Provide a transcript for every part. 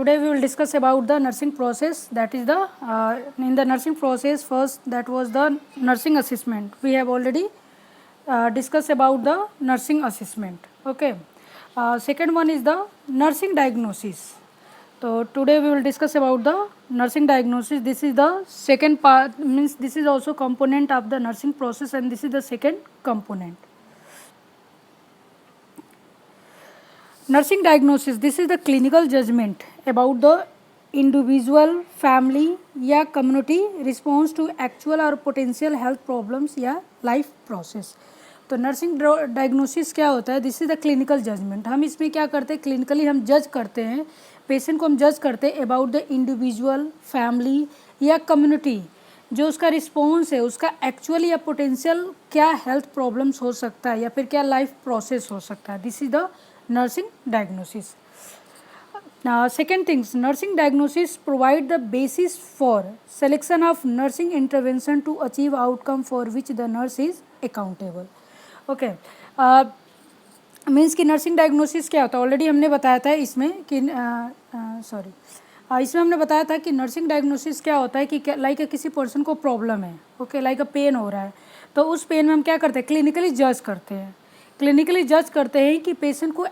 Today we will discuss about the nursing process. That is the in the nursing process, first that was the nursing assessment. We have already discussed about the nursing assessment. Okay. Second one is the nursing diagnosis. So today we will discuss about the nursing diagnosis. This is the second part, means this is also component of the nursing process, and this is the second component. Nursing diagnosis, this is the clinical judgment about the individual, family या community response to actual और potential health problems या life process. तो nursing diagnosis क्या होता है? This is the clinical judgement. हम इसमें क्या करते हैं? क्लिनिकली हम जज करते हैं, पेशेंट को हम जज करते हैं अबाउट द इंडिविजुअल, फैमिली या कम्युनिटी, जो उसका रिस्पॉन्स है, उसका एक्चुअल या पोटेंशियल क्या हेल्थ प्रॉब्लम्स हो सकता है या फिर क्या लाइफ प्रोसेस हो सकता है. This is the nursing diagnosis. Second things, nursing diagnosis provide the basis for selection of nursing intervention to achieve outcome for which the nurse is accountable. Okay. Means कि नर्सिंग डायग्नोसिस क्या होता है? Already हमने बताया था इसमें कि इसमें हमने बताया था कि नर्सिंग डायग्नोसिस क्या होता है कि लाइक किसी पर्सन को प्रॉब्लम है, ओके, लाइक पेन हो रहा है, तो उस पेन में हम क्या करते हैं? क्लिनिकली जज करते हैं. क्लिनिकली जज करते हैं कि पेशेंट को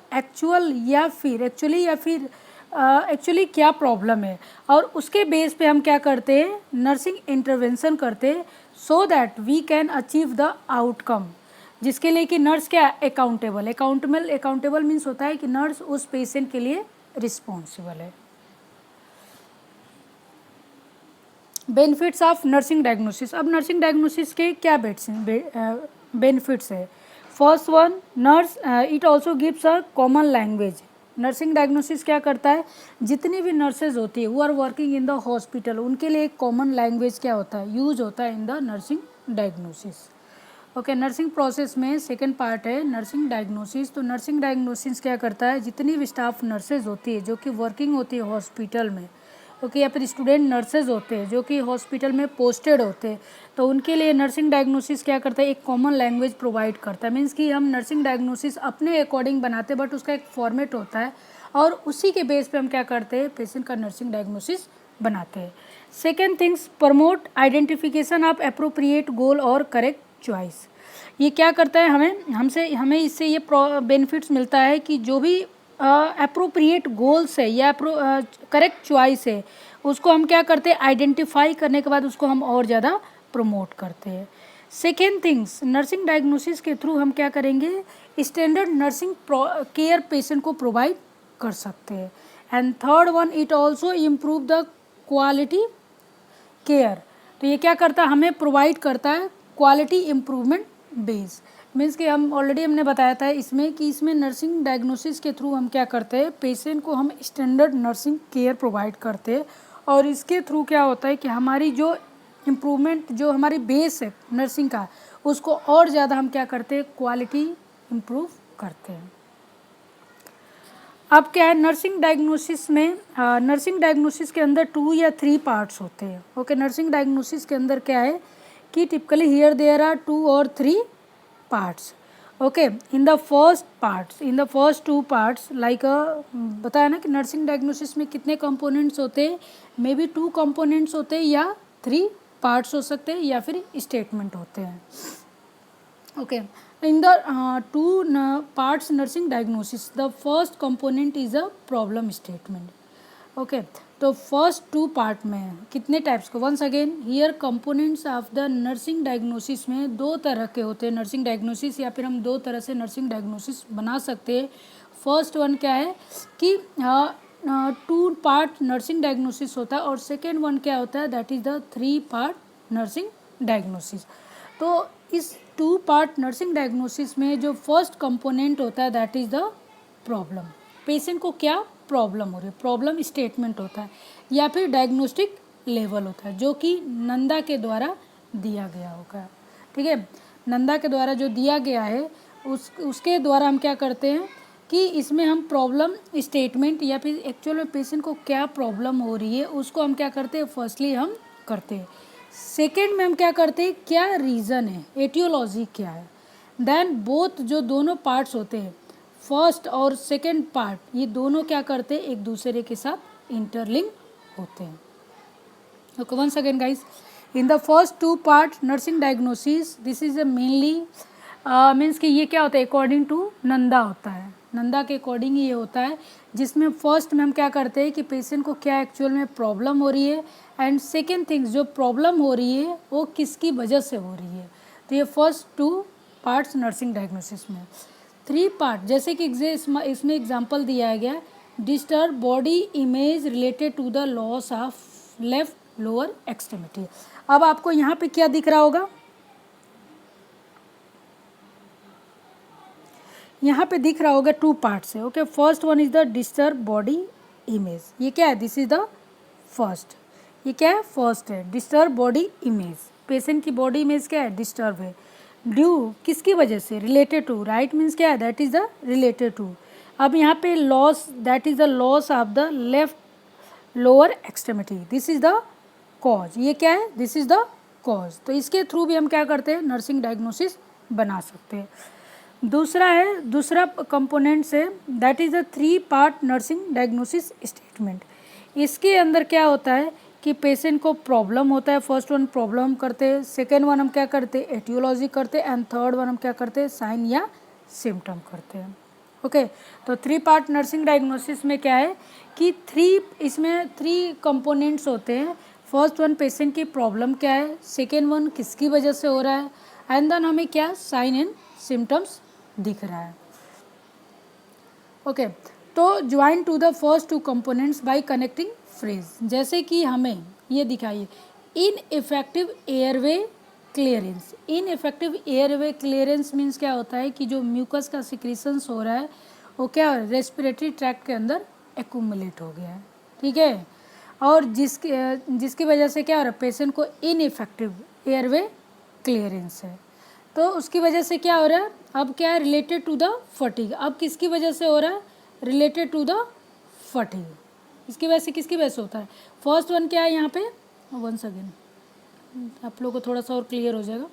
एक्चुअली क्या प्रॉब्लम है, और उसके बेस पे हम क्या करते हैं? नर्सिंग इंटरवेंशन करते हैं, so that we can achieve the outcome, जिसके लिए कि नर्स क्या अकाउंटेबल मीन्स होता है कि नर्स उस पेशेंट के लिए रिस्पॉन्सिबल है. Benefits of nursing diagnosis. अब नर्सिंग डायग्नोसिस के क्या बेनिफिट्स है? First one, nurse it also gives a common language. Nursing diagnosis क्या करता है? जितनी भी नर्सेज होती है वो are working in the hospital, उनके लिए एक कॉमन लैंग्वेज क्या होता है? यूज होता है in the nursing diagnosis. Okay, nursing process में सेकेंड पार्ट है नर्सिंग डायग्नोसिस. तो नर्सिंग डायग्नोसिस क्या करता है? जितनी भी स्टाफ नर्सेज होती है जो कि वर्किंग होती है हॉस्पिटल में, ओके, या फिर स्टूडेंट नर्सेज होते हैं जो कि हॉस्पिटल में पोस्टेड होते हैं, तो उनके लिए नर्सिंग डायग्नोसिस क्या करता है? एक कॉमन लैंग्वेज प्रोवाइड करता है. मीन्स कि हम नर्सिंग डायग्नोसिस अपने अकॉर्डिंग बनाते हैं, बट उसका एक फॉर्मेट होता है और उसी के बेस पे हम क्या करते हैं? पेशेंट का नर्सिंग डायग्नोसिस बनाते हैं. Second things, promote identification of appropriate goal और करेक्ट चॉइस. ये क्या करता है? हमें इससे ये बेनिफिट्स मिलता है कि जो भी अप्रोप्रिएट गोल्स है या करेक्ट चॉइस है, उसको हम क्या करते हैं? आइडेंटिफाई करने के बाद उसको हम और ज़्यादा प्रमोट करते हैं. सेकेंड थिंग्स, नर्सिंग डायग्नोसिस के थ्रू हम क्या करेंगे? स्टैंडर्ड नर्सिंग केयर पेशेंट को प्रोवाइड कर सकते हैं. And third one, it also improve the quality care. तो ये क्या करता है? हमें प्रोवाइड करता है क्वालिटी इम्प्रूवमेंट बेस. मीन्स कि हमने बताया था इसमें कि इसमें नर्सिंग डायग्नोसिस के थ्रू हम क्या करते हैं? पेशेंट को हम स्टैंडर्ड नर्सिंग केयर प्रोवाइड करते हैं, और इसके थ्रू क्या होता है कि हमारी जो इम्प्रूवमेंट, जो हमारी बेस है नर्सिंग का, उसको और ज़्यादा हम क्या करते हैं? क्वालिटी इम्प्रूव करते हैं. अब क्या है नर्सिंग डायग्नोसिस में? नर्सिंग डायग्नोसिस के अंदर 2 या 3 पार्ट्स होते हैं. ओके, नर्सिंग डायग्नोसिस के अंदर क्या है कि टिपिकली हियर देयर आर 2 और 3 parts. Okay, in the first 2 parts, like बताया ना कि नर्सिंग डायग्नोसिस में कितने कंपोनेंट्स होते हैं? मे बी 2 कंपोनेंट्स होते हैं या 3 पार्ट्स हो सकते हैं या फिर स्टेटमेंट होते हैं. Okay, in the 2 parts nursing diagnosis, the first component is a problem statement. Okay, तो फर्स्ट 2 पार्ट में कितने टाइप्स को? Once again here components of the nursing diagnosis में 2 तरह के होते हैं नर्सिंग डायग्नोसिस, या फिर हम 2 तरह से नर्सिंग डायग्नोसिस बना सकते हैं. फर्स्ट वन क्या है कि 2 पार्ट नर्सिंग डायग्नोसिस होता है, और सेकेंड वन क्या होता है? That is the 3 part nursing diagnosis. तो इस 2 पार्ट नर्सिंग डायग्नोसिस में जो फर्स्ट कंपोनेंट होता है that is the problem. Patient को क्या प्रॉब्लम हो रही है? प्रॉब्लम स्टेटमेंट होता है या फिर डायग्नोस्टिक लेवल होता है, जो कि नंदा के द्वारा दिया गया होगा. ठीक है, नंदा के द्वारा जो दिया गया है उसके द्वारा हम क्या करते हैं कि इसमें हम प्रॉब्लम स्टेटमेंट या फिर एक्चुअल में पेशेंट को क्या प्रॉब्लम हो रही है उसको हम क्या करते हैं? फर्स्टली हम करते हैं. सेकेंड में हम क्या करते हैं? क्या रीज़न है, एटियोलॉजी क्या है. देन बोथ जो दोनों पार्ट्स होते हैं, फर्स्ट और सेकेंड पार्ट, ये दोनों क्या करते हैं? एक दूसरे के साथ इंटरलिंक होते हैं। Okay, once again guys, in the first two part nursing diagnosis, this is a mainly means कि ये क्या होता है, अकॉर्डिंग टू नंदा होता है, नंदा के अकॉर्डिंग ये होता है, जिसमें फर्स्ट में हम क्या करते हैं कि पेशेंट को क्या एक्चुअल में प्रॉब्लम हो रही है, एंड सेकेंड थिंग्स जो प्रॉब्लम हो रही है वो किसकी वजह से हो रही है। तो ये first two parts nursing diagnosis में। थ्री पार्ट जैसे कि इसमें एग्जांपल दिया गया, disturb body image related to the loss of left lower extremity. अब आपको यहाँ पे क्या दिख रहा होगा, यहाँ पे दिख रहा होगा टू पार्ट्स है। Okay, first one is the disturb body image, ये क्या है, दिस इज द फर्स्ट, ये क्या है, फर्स्ट है डिस्टर्ब बॉडी इमेज। पेशेंट की बॉडी इमेज क्या है, डिस्टर्ब है, ड्यू किसकी वजह से, रिलेटेड टू, राइट मीन्स क्या है, that is the related to. अब यहाँ पे loss, that is the loss of the left lower extremity, this is the cause, ये क्या है, दिस इज द कॉज। तो इसके थ्रू भी हम क्या करते हैं, नर्सिंग डायग्नोसिस बना सकते हैं। दूसरा है, दूसरा कंपोनेंट्स है, that is the three part nursing diagnosis statement. इसके अंदर क्या होता है कि पेशेंट को प्रॉब्लम होता है, फर्स्ट वन प्रॉब्लम करते हैं, सेकेंड वन हम क्या करते हैं, एटियोलॉजी करते हैं, एंड थर्ड वन हम क्या करते हैं, साइन या सिम्टम करते हैं। ओके, तो थ्री पार्ट नर्सिंग डायग्नोसिस में क्या है कि इसमें थ्री कंपोनेंट्स होते हैं। फर्स्ट वन पेशेंट की प्रॉब्लम क्या है, सेकेंड वन किसकी वजह से हो रहा है, एंड देन हमें क्या साइन एंड सिम्टम्स दिख रहा है। ओके, तो join to the first two components by connecting phrase, जैसे कि हमें ये दिखाइए, ineffective airway clearance. Ineffective airway clearance means क्या होता है कि जो म्यूकस का सिक्रीशंस हो रहा है वो क्या रेस्पिरेटरी ट्रैक्ट के अंदर एक्यूमुलेट हो गया है, ठीक है, और जिसकी वजह से क्या हो रहा है, पेशेंट को इन इफेक्टिव एयरवे क्लियरेंस है। तो उसकी वजह से क्या हो रहा है, अब क्या है, रिलेटेड टू द फटीग। अब किसकी वजह से हो रहा है, रिलेटेड टू द फटीग, इसकी वजह से किसकी वजह से होता है। फर्स्ट वन क्या है यहाँ पे, वंस अगेन आप लोगों को थोड़ा सा और क्लियर हो जाएगा।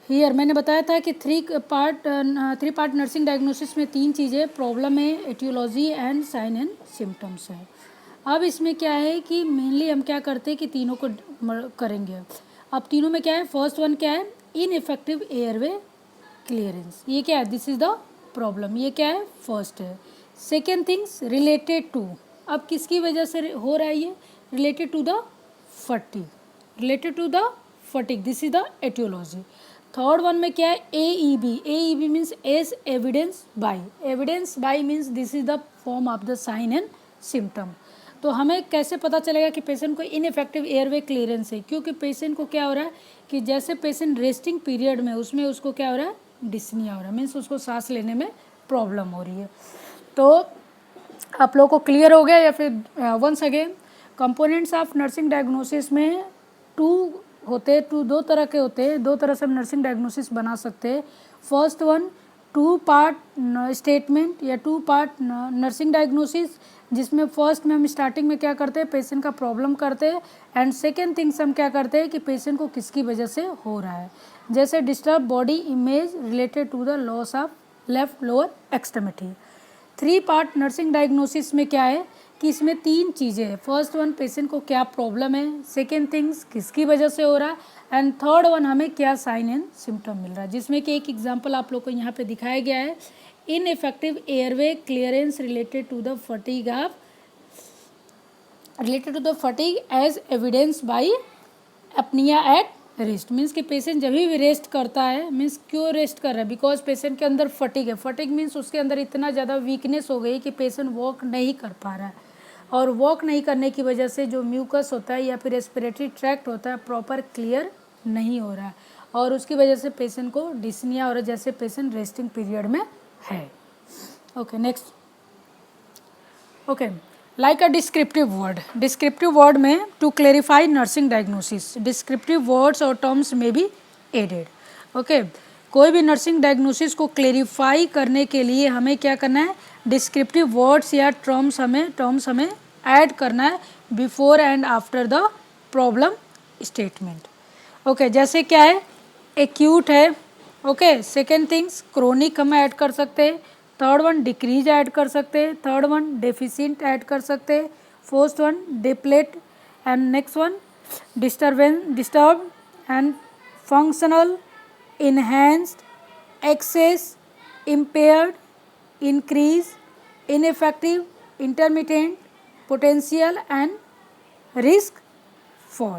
हियर मैंने बताया था कि थ्री पार्ट नर्सिंग डायग्नोसिस में तीन चीज़ें, प्रॉब्लम है, etiology and sign and symptoms है। अब इसमें क्या है कि मेनली हम क्या करते हैं कि तीनों को करेंगे। अब तीनों में क्या है, फर्स्ट वन क्या है, इन इफेक्टिव एयरवे क्लियरेंस, ये क्या है, दिस इज द प्रॉब्लम, ये क्या है, फर्स्ट है। सेकेंड थिंग्स रिलेटेड टू, अब किसकी वजह से हो रहा है ये, related to the fatigue, related to the fatigue, this is the etiology. Third one में क्या है, AEB means as evidence by, evidence by means this is the form of the sign and symptom. तो हमें कैसे पता चलेगा कि patient को इनइफेक्टिव एयरवे क्लियरेंस है, क्योंकि पेशेंट को क्या हो रहा है कि जैसे पेशेंट रेस्टिंग पीरियड में उसमें उसको क्या हो रहा है, डिस्निया हो रहा है, मीन्स उसको सांस लेने में प्रॉब्लम हो रही है। तो आप लोगों को क्लियर हो गया, या फिर once again, components of nursing diagnosis में टू होते हैं, दो तरह के होते हैं, दो तरह से हम नर्सिंग डायग्नोसिस बना सकते हैं। First one two part statement या टू पार्ट नर्सिंग डायग्नोसिस, जिसमें फर्स्ट में हम स्टार्टिंग में क्या करते हैं, पेशेंट का प्रॉब्लम करते हैं, एंड सेकेंड थिंग्स हम क्या करते हैं कि पेशेंट को किसकी वजह से हो रहा है, जैसे disturb body image related to the loss of left lower extremity. Three part nursing diagnosis में क्या है कि इसमें तीन चीज़ें हैं, फर्स्ट वन पेशेंट को क्या प्रॉब्लम है, सेकेंड थिंग्स किसकी वजह से हो रहा है, एंड थर्ड वन हमें क्या साइन एंड सिम्टम मिल रहा है, जिसमें कि एक एग्जांपल आप लोग को यहाँ पे दिखाया गया है, ineffective airway clearance related to the fatigue as evidence by apnoea at rest. Means कि पेशेंट जब भी रेस्ट करता है, मीन्स क्यों रेस्ट कर रहा है, बिकॉज पेशेंट के अंदर फटीग है, फटीग मीन्स उसके अंदर इतना ज़्यादा वीकनेस हो गई कि पेशेंट वॉक नहीं कर पा रहा है, और वॉक नहीं करने की वजह से जो म्यूकस होता है या फिर रेस्पिरेटरी ट्रैक्ट होता है प्रॉपर क्लियर नहीं हो रहा है, और उसकी वजह से पेशेंट को डिस्निया और जैसे पेशेंट रेस्टिंग पीरियड में है। Okay, next. Okay, like a descriptive word में to clarify nursing diagnosis, descriptive words और टर्म्स में भी एडेड। ओके, कोई भी नर्सिंग डायग्नोसिस को क्लेरिफाई करने के लिए हमें क्या करना है, डिस्क्रिप्टिव वर्ड्स या टर्म्स हमें ऐड करना है before and after the problem statement. Okay, जैसे क्या है, एक्यूट है, ओके, सेकेंड थिंग्स क्रोनिक हम ऐड कर सकते हैं, थर्ड वन डिक्रीज ऐड कर सकते हैं, थर्ड वन डेफिशिएंट ऐड कर सकते हैं, fourth one deplete and next one disturb and functional, enhanced, excess, impaired, increase, ineffective, intermittent, potential and risk for।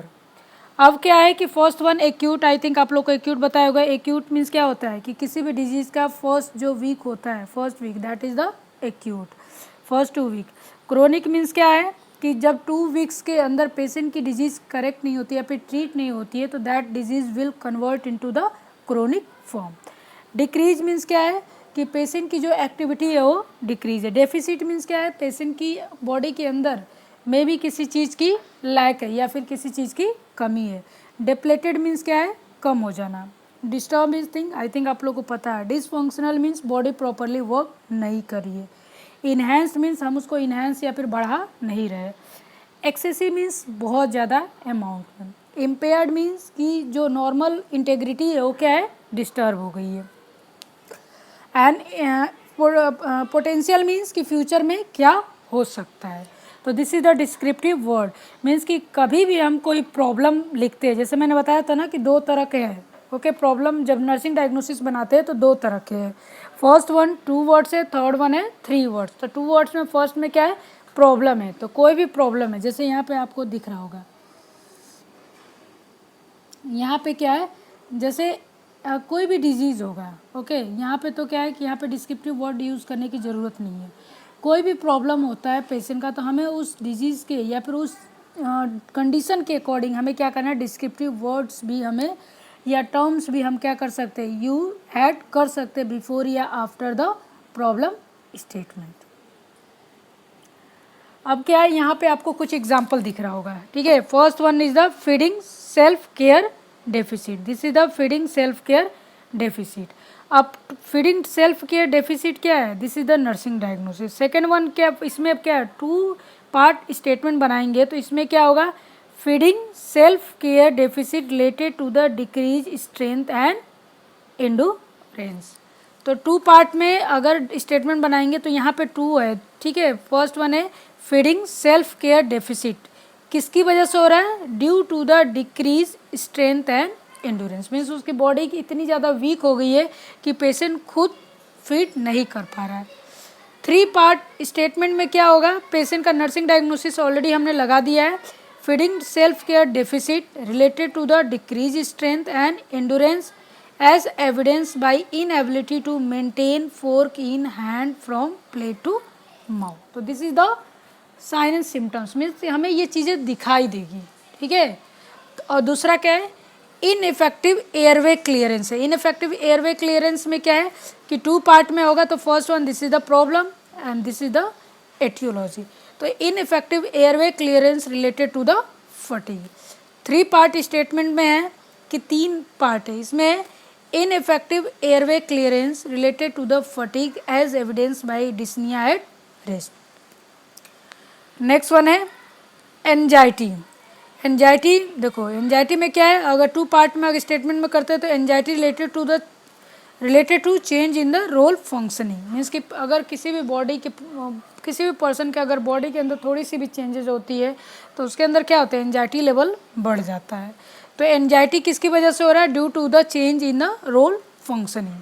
अब क्या है कि first one acute, I think आप लोग को एक्यूट बताया होगा। एक्यूट मीन्स क्या होता है कि किसी भी डिजीज़ का फर्स्ट जो वीक होता है, first week, that is the acute, first 2 week. Chronic means क्या है कि जब 2 वीक्स के अंदर पेशेंट की डिजीज़ करेक्ट नहीं होती है या फिर ट्रीट नहीं होती है तो that disease will convert into the chronic form. Decrease means क्या है कि पेशेंट की जो एक्टिविटी है वो डिक्रीज है। डेफिसिट मीन्स क्या है, पेशेंट की बॉडी के अंदर में भी किसी चीज़ की लैक है या फिर किसी चीज़ की कमी है। डिप्लेटेड मीन्स क्या है, कम हो जाना। Disturb means thing, I think आप लोग को पता है। Dysfunctional means body properly work नहीं कर रही है। इन्हेंस मीन्स हम उसको इन्हेंस या फिर बढ़ा नहीं रहे। एक्सेसिव मीन्स बहुत ज़्यादा अमाउंट में। इम्पेयर्ड मीन्स कि जो नॉर्मल इंटेग्रिटी है वो क्या है, डिस्टर्ब हो गई है। एंड पोटेंशियल मीन्स कि फ्यूचर में क्या हो सकता है। तो this is the descriptive word, means कि कभी भी हम कोई प्रॉब्लम लिखते हैं, जैसे मैंने बताया था ना कि 2 तरह के हैं। ओके, प्रॉब्लम जब नर्सिंग डायग्नोसिस बनाते हैं तो 2 तरह के हैं। फर्स्ट वन 2 वर्ड्स है, थर्ड वन है 3 वर्ड्स। तो 2 वर्ड्स में फर्स्ट में क्या है, प्रॉब्लम है। तो कोई भी प्रॉब्लम है, जैसे यहाँ पे आपको दिख रहा होगा, यहाँ पे क्या है, जैसे कोई भी डिजीज़ होगा। ओके, यहाँ पे तो क्या है कि यहाँ पे डिस्क्रिप्टिव वर्ड यूज़ करने की ज़रूरत नहीं है। कोई भी प्रॉब्लम होता है पेशेंट का तो हमें उस डिजीज़ के या फिर उस कंडीशन के अकॉर्डिंग हमें क्या करना है, डिस्क्रिप्टिव वर्ड्स भी हमें या टर्म्स भी हम क्या कर सकते हैं, यू ऐड कर सकते हैं बिफोर या आफ्टर द प्रॉब्लम स्टेटमेंट। अब क्या है, यहाँ पे आपको कुछ एग्जाम्पल दिख रहा होगा। ठीक है, first one is the feeding self care deficit. This is the feeding self care deficit. अब फीडिंग सेल्फ केयर डेफिसिट क्या है, this is the nursing diagnosis. Second one क्या, इसमें अब क्या है, 2 पार्ट स्टेटमेंट बनाएंगे तो इसमें क्या होगा, feeding self care deficit related to the decrease strength and endurance. तो 2 पार्ट में अगर स्टेटमेंट बनाएंगे तो यहाँ पे 2 है। ठीक है, फर्स्ट वन है फीडिंग सेल्फ केयर डेफिसिट, किसकी वजह से हो रहा है, due to the decrease strength and endurance. Means उसकी बॉडी की इतनी ज़्यादा वीक हो गई है कि पेशेंट खुद फीड नहीं कर पा रहा है। 3 पार्ट स्टेटमेंट में क्या होगा, पेशेंट का नर्सिंग डायग्नोसिस ऑलरेडी हमने लगा दिया है। Feeding self care deficit related to the decrease strength and endurance as evidence by inability to maintain fork in hand from plate to mouth. तो this is the sign and symptoms, means हमें ये चीज़ें दिखाई देगी। ठीक है, और दूसरा क्या है, इनइफेक्टिव एयरवे क्लियरेंस है। इनइफेक्टिव एयरवे क्लियरेंस में क्या है कि 2 पार्ट में होगा। तो first one this is the problem and this is the etiology. तो ineffective airway clearance related to the fatigue. 3 part statement में है कि 3 पार्ट है, इसमें ineffective airway clearance related to the fatigue as evidence by dyspnoea at rest. Next one है anxiety. Anxiety देखो, anxiety में क्या है, अगर 2 पार्ट में अगर स्टेटमेंट में करते हैं तो anxiety related to change in the role functioning. Means कि अगर किसी भी बॉडी के किसी भी पर्सन के अगर बॉडी के अंदर थोड़ी सी भी चेंजेस होती है तो उसके अंदर क्या होता है, एंजाइटी लेवल बढ़ जाता है। तो एंजाइटी किसकी वजह से हो रहा है, due to the change in the role functioning.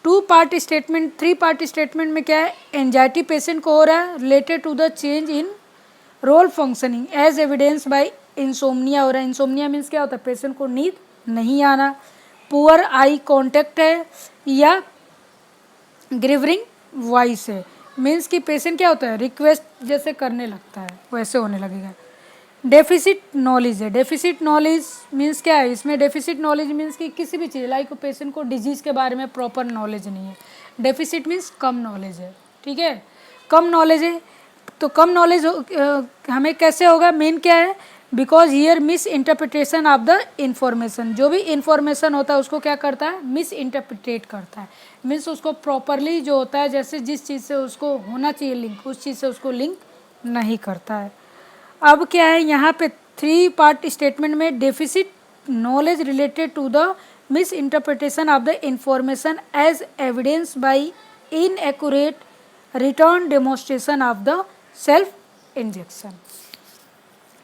2 part statement 3 part statement में क्या है, एंजाइटी पेशेंट को हो रहा है related to the change in role functioning as evidence by insomnia हो रहा है। इंसोम्निया मीन्स क्या होता है, पेशेंट को नींद नहीं आना। पुअर आई कांटेक्ट है या ग्रिवरिंग वॉइस है, मीन्स कि पेशेंट क्या होता है, रिक्वेस्ट जैसे करने लगता है वैसे होने लगेगा। डेफिसिट नॉलेज है। डेफिसिट नॉलेज मीन्स क्या है, इसमें डेफिसिट नॉलेज मीन्स कि किसी भी चीज़ लाइक पेशेंट को डिजीज़ के बारे में प्रॉपर नॉलेज नहीं है। डेफिसिट मीन्स कम नॉलेज है। ठीक है, कम नॉलेज है। तो कम नॉलेज हमें कैसे होगा, मेन क्या है, because here miss interpretation of the information. जो भी इंफॉर्मेशन होता है उसको क्या करता है, मिस इंटरप्रिटेट करता है। मीन्स उसको प्रॉपरली जो होता है, जैसे जिस चीज़ से उसको होना चाहिए लिंक, उस चीज़ से उसको लिंक नहीं करता है। अब क्या है, यहाँ पे 3 पार्ट स्टेटमेंट में deficit knowledge related to the misinterpretation of the information as evidence by inaccurate return demonstration of the self injection.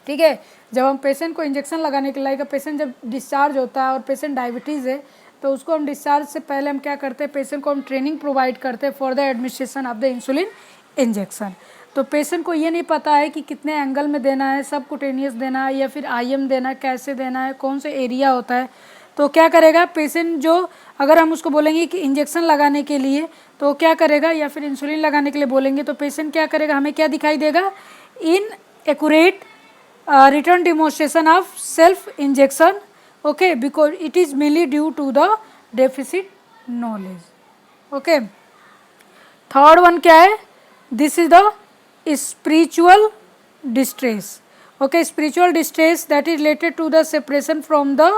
ठीक है, जब हम पेशेंट को इंजेक्शन लगाने के लिए, पेशेंट जब डिस्चार्ज होता है और पेशेंट डायबिटीज़ है, तो उसको हम डिस्चार्ज से पहले हम क्या करते हैं, पेशेंट को हम ट्रेनिंग प्रोवाइड करते हैं for the administration of the insulin injection. तो पेशेंट को ये नहीं पता है कि कितने एंगल में देना है, सबकुटेनियस देना है या फिर IM देना है, कैसे देना है, कौन से एरिया होता है। तो क्या करेगा पेशेंट, जो अगर हम उसको बोलेंगे कि इंजेक्शन लगाने के लिए, तो क्या करेगा, या फिर इंसुलिन लगाने के लिए बोलेंगे, तो पेशेंट क्या करेगा, हमें क्या दिखाई देगा, इन accurate return demonstration of self injection, okay, because it is mainly due to the deficit knowledge, okay. Third one क्या है, this is the spiritual distress, okay, spiritual distress that is related to the separation from the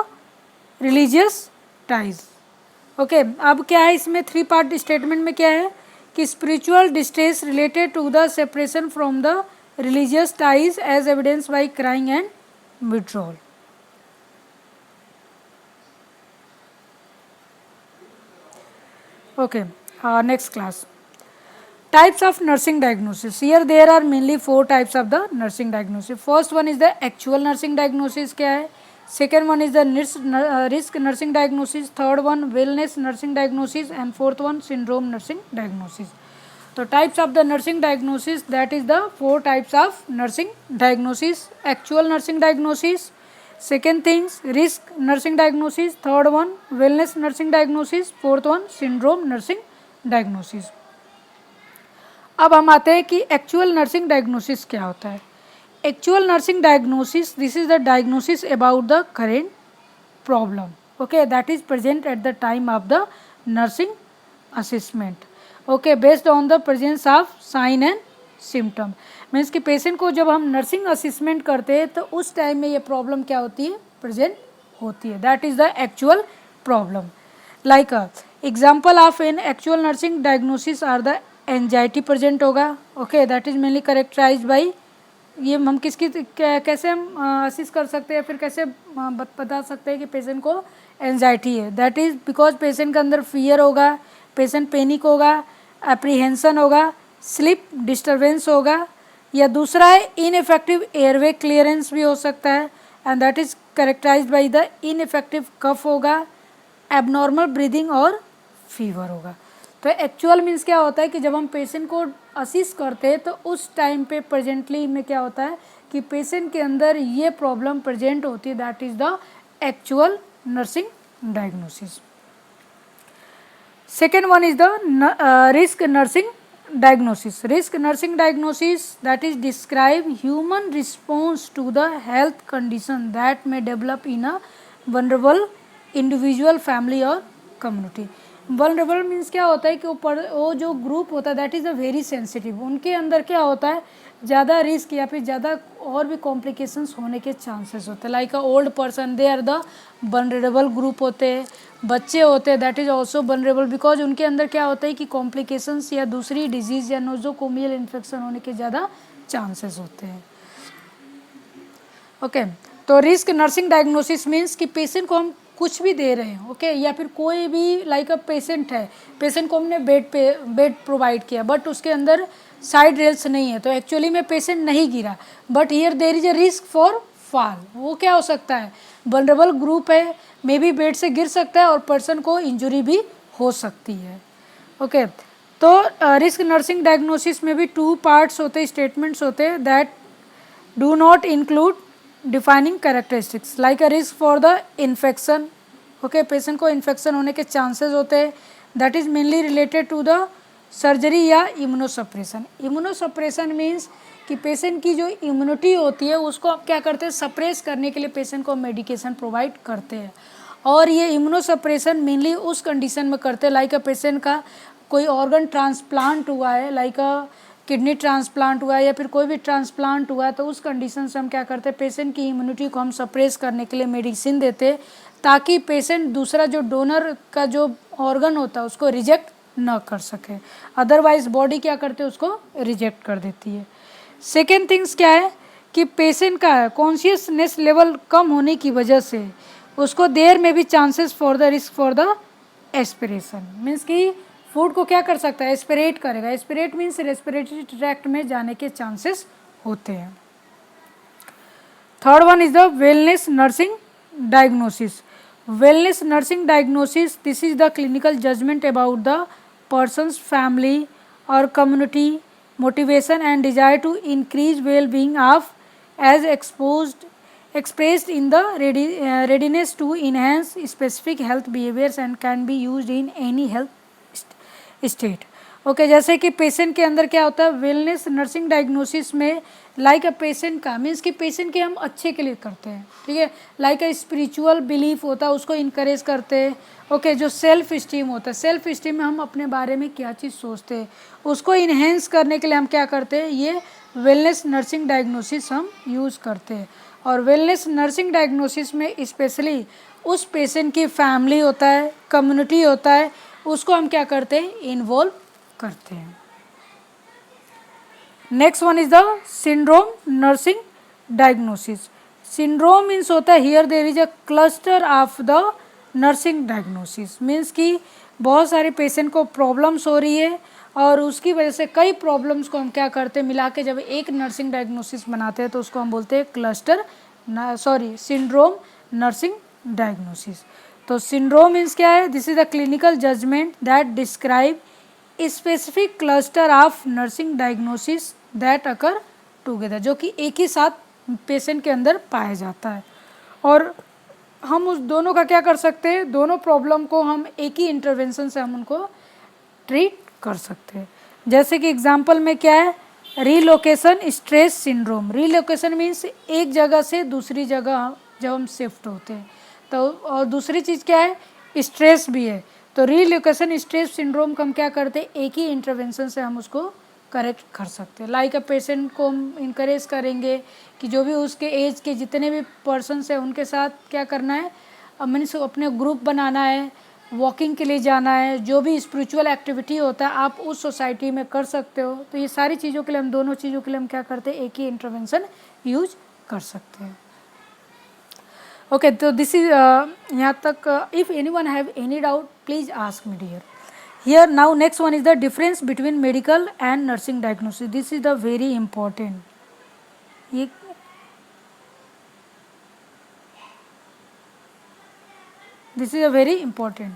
religious ties, okay. अब क्या है इसमें 3 part statement में क्या है कि spiritual distress related to the separation from the religious ties as evidenced by crying and withdrawal. Okay, next class. Types of nursing diagnosis. Here there are mainly 4 types of the nursing diagnosis. First one is the actual nursing diagnosis क्या है, second one is the risk nursing diagnosis, third one wellness nursing diagnosis, and fourth one syndrome nursing diagnosis. So types of the nursing diagnosis, that is the 4 types of nursing diagnosis. Actual nursing diagnosis, second things risk nursing diagnosis, third one wellness nursing diagnosis, fourth one syndrome nursing diagnosis. अब हम आते हैं कि actual nursing diagnosis क्या होता है। Actual nursing diagnosis, this is the diagnosis about the current problem, okay, that is present at the time of the nursing assessment, okay, based on the presence of sine and symptom. Means कि patient को जब हम nursing assessment करते हैं तो उस time में ये प्रॉब्लम क्या होती है, प्रेजेंट होती है, that is the actual problem. Like example of an actual nursing diagnosis are the anxiety present होगा, okay, that is mainly characterise by, ये हम किसकी कैसे हम असिस कर सकते हैं, फिर कैसे बता सकते हैं कि पेशेंट को एंजाइटी है, दैट इज बिकॉज पेशेंट के अंदर फियर होगा, पेशेंट पैनिक होगा, एप्रीहेंशन होगा, स्लीप डिस्टर्बेंस होगा, या दूसरा है इनइफेक्टिव एयरवे क्लियरेंस भी हो सकता है, and that is characterise by the ineffective cough होगा, एबनॉर्मल ब्रीदिंग और फीवर होगा। तो एक्चुअल मीन्स क्या होता है कि जब हम पेशेंट को असिस करते हैं तो उस टाइम पे प्रेजेंटली में क्या होता है कि पेशेंट के अंदर ये प्रॉब्लम प्रेजेंट होती है, that is the actual nursing diagnosis. Second one is the risk nursing diagnosis. Risk nursing diagnosis, that is describe human response to the health condition that may develop in a vulnerable individual, family और community. Vulnerable means क्या होता है कि वो जो group होता है that is a very sensitive, उनके अंदर क्या होता है ज़्यादा रिस्क या फिर ज़्यादा और भी कॉम्प्लिकेशंस होने के चांसेस होते हैं। Like a old person, they are the vulnerable group होते हैं, बच्चे होते हैं that is also vulnerable because उनके अंदर क्या होता है कि कॉम्प्लिकेशंस या दूसरी डिजीज़ या नोजोकोमियल इन्फेक्शन होने के ज़्यादा चांसेस होते हैं। ओके, तो रिस्क नर्सिंग डायग्नोसिस मीन्स कि पेशेंट को हम कुछ भी दे रहे हैं, ओके, या फिर कोई भी लाइक अ पेशेंट है, पेशेंट को हमने बेड प्रोवाइड किया बट उसके अंदर साइड रेल्स नहीं है, तो एक्चुअली में पेशेंट नहीं गिरा, but here there is a risk for fall. वो क्या हो सकता है, वल्नरेबल ग्रुप है, मे बी बेड से गिर सकता है और पर्सन को इंजुरी भी हो सकती है। ओके, तो रिस्क नर्सिंग डायग्नोसिस में भी 2 पार्ट्स होते हैं, स्टेटमेंट्स होते हैं that do not include defining characteristics like a risk for the infection. Okay, patient को इन्फेक्शन होने के चांसेस होते हैं, that is mainly related to the surgery या इम्यूनोसप्रेशन। इम्यूनोसप्रेशन मीन्स कि पेशेंट की जो इम्यूनिटी होती है उसको आप क्या करते हैं, सप्रेस करने के लिए पेशेंट को मेडिकेशन प्रोवाइड करते हैं, और ये इम्यूनोसप्रेशन मेनली उस कंडीशन में करते हैं लाइक अ पेशेंट का कोई ऑर्गन ट्रांसप्लांट हुआ है, लाइक अ किडनी ट्रांसप्लांट हुआ है या फिर कोई भी ट्रांसप्लांट हुआ है, तो उस कंडीशन से हम क्या करते हैं, पेशेंट की इम्यूनिटी को हम सप्रेस करने के लिए मेडिसिन देते हैं ताकि पेशेंट दूसरा जो डोनर का जो ऑर्गन होता है उसको रिजेक्ट न कर सके, अदरवाइज बॉडी क्या करते हैं, उसको रिजेक्ट कर देती है। सेकेंड थिंग्स क्या है कि पेशेंट का कॉन्शियसनेस लेवल कम होने की वजह से उसको देर में भी chances for the risk for the aspiration, means कि फूड को क्या कर सकता है, एस्पिरेट करेगा। एस्पिरेट मीन्स रेस्पिरेटरी ट्रैक्ट में जाने के चांसेस होते हैं। Third one is the wellness nursing diagnosis. Wellness nursing diagnosis, this is the clinical judgment about the person's family or community motivation and desire to increase well-being of as expressed in the readiness to enhance specific health behaviors and can be used in any health state. Okay जैसे कि patient के अंदर क्या होता है, wellness nursing diagnosis में like a patient का means कि पेशेंट के हम अच्छे के लिए करते हैं, ठीक है। लाइक अ स्पिरिचुअल बिलीफ होता है, उसको इनकरेज करते हैं। ओके जो सेल्फ इस्टीम होता है, सेल्फ इस्टीम में हम अपने बारे में क्या चीज़ सोचते हैं, उसको इन्हेंस करने के लिए हम क्या करते हैं, ये वेलनेस नर्सिंग डायग्नोसिस हम यूज़ करते हैं। और वेलनेस नर्सिंग डायग्नोसिस में स्पेशली उस पेशेंट की फैमिली होता है, कम्युनिटी होता है, उसको हम क्या करते हैं, इन्वॉल्व करते हैं। Next one is the syndrome nursing diagnosis. Syndrome means होता है here there is a cluster of the nursing diagnosis, means कि बहुत सारे पेशेंट को प्रॉब्लम्स हो रही है और उसकी वजह से कई प्रॉब्लम्स को हम क्या करते हैं, मिला के जब एक नर्सिंग डायग्नोसिस बनाते हैं तो उसको हम बोलते हैं क्लस्टर सिंड्रोम नर्सिंग डायग्नोसिस। तो सिंड्रोम मीन्स क्या है, this is the clinical judgement that describe specific cluster of nursing diagnosis that occur together, जो कि एक ही साथ पेशेंट के अंदर पाया जाता है। और हम उस दोनों का क्या कर सकते हैं, दोनों प्रॉब्लम को हम एक ही इंटरवेंशन से हम उनको ट्रीट कर सकते हैं। जैसे कि एग्जांपल में क्या है, relocation stress syndrome. Relocation means एक जगह से दूसरी जगह जब हम शिफ्ट होते हैं तो, और दूसरी चीज़ क्या है, स्ट्रेस भी है। तो रीलोकेशन स्ट्रेस सिंड्रोम को हम क्या करते हैं, एक ही इंटरवेंशन से हम उसको करेक्ट कर सकते हैं। लाइक अ पेशेंट को हम इंकरेज करेंगे कि जो भी उसके एज के जितने भी पर्सन्स हैं उनके साथ क्या करना है, मीन्स अपने ग्रुप बनाना है, वॉकिंग के लिए जाना है, जो भी स्पिरिचुअल एक्टिविटी होता है आप उस सोसाइटी में कर सकते हो। तो ये सारी चीज़ों के लिए हम, दोनों चीज़ों के लिए हम क्या करते हैं, एक ही इंटरवेंशन यूज कर सकते हैं। ओके तो दिस इज यहाँ तक। If anyone have any doubt please ask me dear. Here now next one is the difference between medical and nursing diagnosis. This is the very important. ये this is a very important.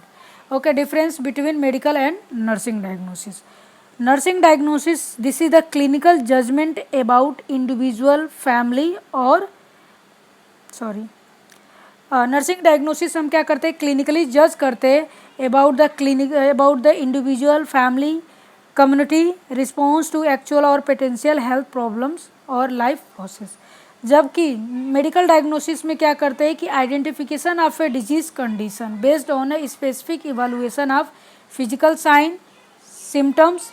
Okay, difference between medical and nursing diagnosis. Nursing diagnosis, this is the clinical judgment about individual, family or nursing diagnosis हम क्या करते हैं, clinically जज करते हैं about the individual, family, community response to actual और potential health problems और life process. जबकि मेडिकल डायग्नोसिस में क्या करते हैं कि identification of a disease condition based on a specific evaluation of physical sign, symptoms,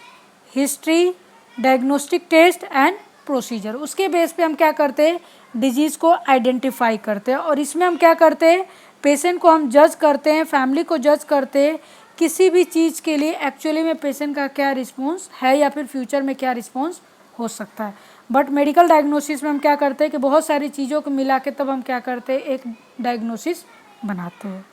history, diagnostic test and procedure, उसके base पे हम क्या करते हैं, डिजीज़ को आइडेंटिफाई करते हैं। और इसमें हम क्या करते हैं, पेशेंट को हम जज करते हैं, फैमिली को जज करते हैं, किसी भी चीज़ के लिए एक्चुअली में पेशेंट का क्या रिस्पॉन्स है या फिर फ्यूचर में क्या रिस्पॉन्स हो सकता है। बट मेडिकल डायग्नोसिस में हम क्या करते हैं कि बहुत सारी चीज़ों को मिला के तब हम क्या करते हैं, एक डायग्नोसिस बनाते हैं।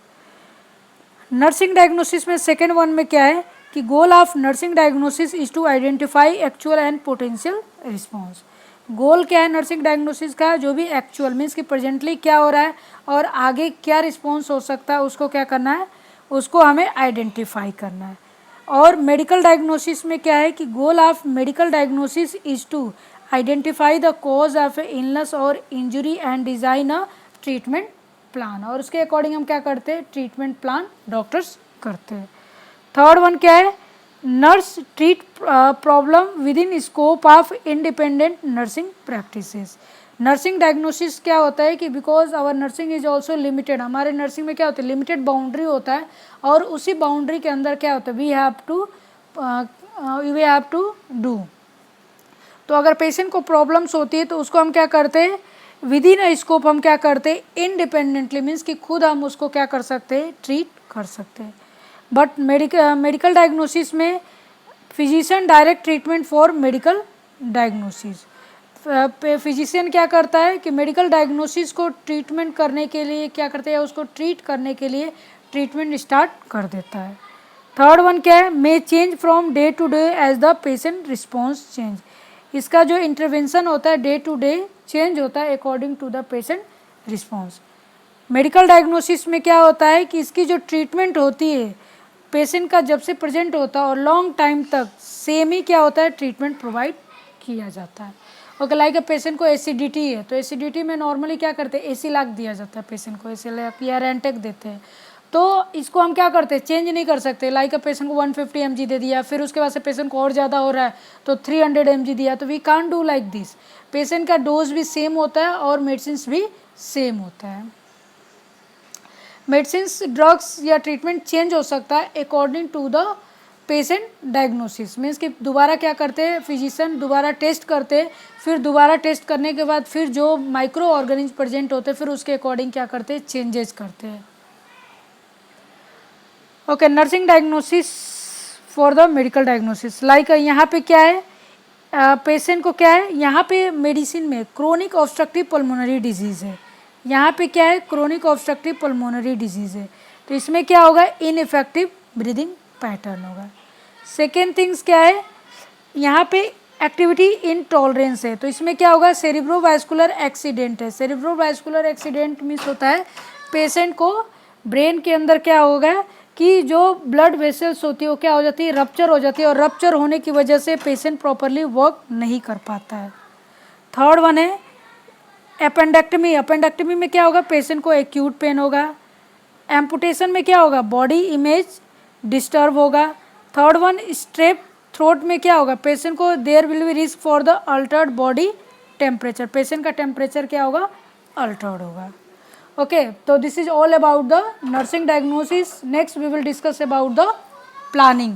नर्सिंग डायग्नोसिस में सेकेंड वन में क्या है कि goal of nursing diagnosis is to identify actual and potential response. Goal क्या है नर्सिंग डायग्नोसिस का, जो भी एक्चुअल मीन्स कि प्रेजेंटली क्या हो रहा है और आगे क्या रिस्पॉन्स हो सकता है उसको क्या करना है, उसको हमें आइडेंटिफाई करना है। और मेडिकल डायग्नोसिस में क्या है कि goal of medical diagnosis is to identify the cause of a illness और injury and design a treatment plan, और उसके अकॉर्डिंग हम क्या करते हैं, ट्रीटमेंट प्लान डॉक्टर्स करते हैं। थर्ड वन क्या है, nurse treat problem within scope of independent nursing practices. Nursing diagnosis क्या होता है कि because our nursing is also limited, हमारे नर्सिंग में क्या होता है, लिमिटेड बाउंड्री होता है और उसी बाउंड्री के अंदर क्या होता है, वी हैव टू डू। तो अगर पेशेंट को प्रॉब्लम्स होती है तो उसको हम क्या करते हैं, विद इन अ स्कोप हम क्या करते हैं, इंडिपेंडेंटली मीन्स कि खुद हम उसको क्या कर सकते हैं, ट्रीट कर सकते हैं। बट मेडिकल डायग्नोसिस में physician direct treatment for medical diagnosis, physician क्या करता है कि मेडिकल डायग्नोसिस को ट्रीटमेंट करने के लिए क्या करते हैं, उसको ट्रीट करने के लिए ट्रीटमेंट स्टार्ट कर देता है। थर्ड वन क्या है, may change from day to day as the patient response change. इसका जो इंटरवेंशन होता है डे टू डे चेंज होता है according to the patient response. Medical diagnosis में क्या होता है कि इसकी जो ट्रीटमेंट होती है पेशेंट का जब से प्रेजेंट होता है और लॉन्ग टाइम तक सेम ही क्या होता है ट्रीटमेंट प्रोवाइड किया जाता है। ओके, लाइक पेशेंट को एसिडिटी है तो एसिडिटी में नॉर्मली क्या करते हैं, एसिलैक दिया जाता है पेशेंट को, एसिलैक या रेंटेक देते हैं। तो इसको हम क्या करते हैं, चेंज नहीं कर सकते। लाइक पेशेंट को 150 mg दे दिया, फिर उसके बाद से पेशेंट को और ज़्यादा हो रहा है तो 300 mg दिया, तो we can't do like this. Patient का डोज भी सेम होता है और मेडिसिन भी सेम होता है। मेडिसिन ड्रग्स या ट्रीटमेंट चेंज हो सकता है according to the patient diagnosis. Means कि दोबारा क्या करते हैं, फिजिशियन दोबारा टेस्ट करते हैं, फिर दोबारा टेस्ट करने के बाद फिर जो माइक्रो ऑर्गेनिज्म प्रेजेंट होते हैं फिर उसके अकॉर्डिंग क्या करते हैं, चेंजेस करते हैं। Okay, nursing diagnosis for the medical diagnosis. Like यहाँ पे क्या है, पेशेंट को क्या है, यहाँ पे मेडिसिन में क्रोनिक ऑब्स्ट्रक्टिव पल्मोनरी डिजीज़ है। यहाँ पे क्या है, क्रोनिक ऑब्स्ट्रक्टिव पल्मोनरी डिजीज़ है, तो इसमें क्या होगा, इनइफेक्टिव ब्रीदिंग पैटर्न होगा। सेकेंड थिंग्स क्या है, यहाँ पे एक्टिविटी इनटॉलरेंस है, तो इसमें क्या होगा, सेरिब्रोवास्कुलर एक्सीडेंट है। सेरिब्रोवास्कुलर एक्सीडेंट मीन्स होता है पेशेंट को ब्रेन के अंदर क्या होगा कि जो ब्लड वेसल्स होती है वो क्या हो जाती है, रप्चर हो जाती है, और रप्चर होने की वजह से पेशेंट प्रॉपरली वर्क नहीं कर पाता है। थर्ड वन है एपेंडेक्टमी। एपेंडेक्टमी में क्या होगा, पेशेंट को एक्यूट पेन होगा। एम्पुटेशन में क्या होगा, बॉडी इमेज डिस्टर्ब होगा। थर्ड वन स्ट्रेप थ्रोट में क्या होगा, पेशेंट को there will be risk for the altered body temperature, patient का टेम्परेचर क्या होगा, अल्टर्ड होगा। Okay, so this is all about the nursing diagnosis. Next we will discuss about the planning.